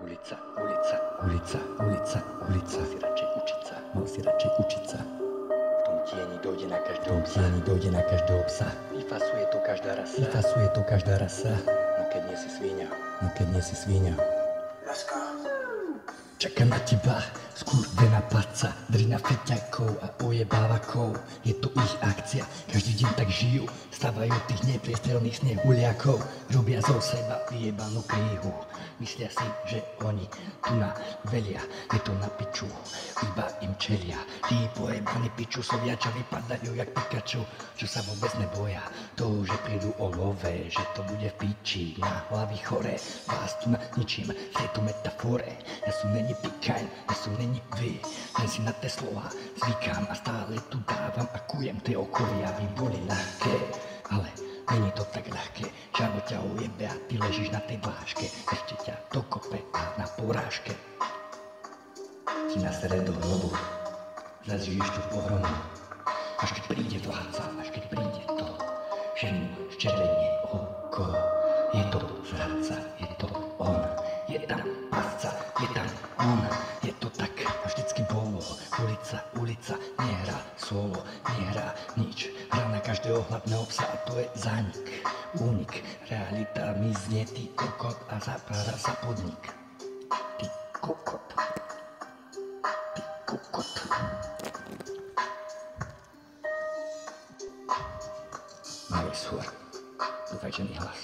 Ulica, ulica, ulica, ulica, ulica. Mal si radšej učiť sa. V tom tieni dojde na každého psa. Vyfasuje to každá rasa. No keď nie si svíňa. Čaká na teba skurvená paca, drina feťakov a ojebávakov. Je to ich akcia, každý deň tak žijú, stavajú tých nepriestrelných snehuliakov. Robia zo seba vyjebanú kríhu, myslia si, že oni tu na velia. Je to na piču, iba im čelia. Tí pojebaní pičusovia, čo vypadajú jak Pikachu, čo sa vôbec neboja toho, že prídu o love, že to bude v piči, na hlavy chore. Vás tu na ničím v tejto metafore. Ja som není pikaň, ja som není vy, len si na tie slova zvykám a stále tu dávam a kujem tie okolie, aby boli ľahké, ale není to tak ľahké. Čavo ťa ujebe a ty ležíš na tej vláške, ešte ťa dokope a na porážke ti nasere do hrobu, zažiješ tú pohromu, až keď príde vládca, až keď príde to, že mu zčervenie oko. Je to zradca, je to on, je tam pasca, je tam on, je to tak a vždycky bolo. Ulica, ulica, nehrá solo, nehrá nič, hrá na každého hlavného psa a to je zánik, únik, realita mizne, ty kokot a zapára sa podnik. Ty kokot, ty kokot. Malý súr, dúfaj, že mi hlas.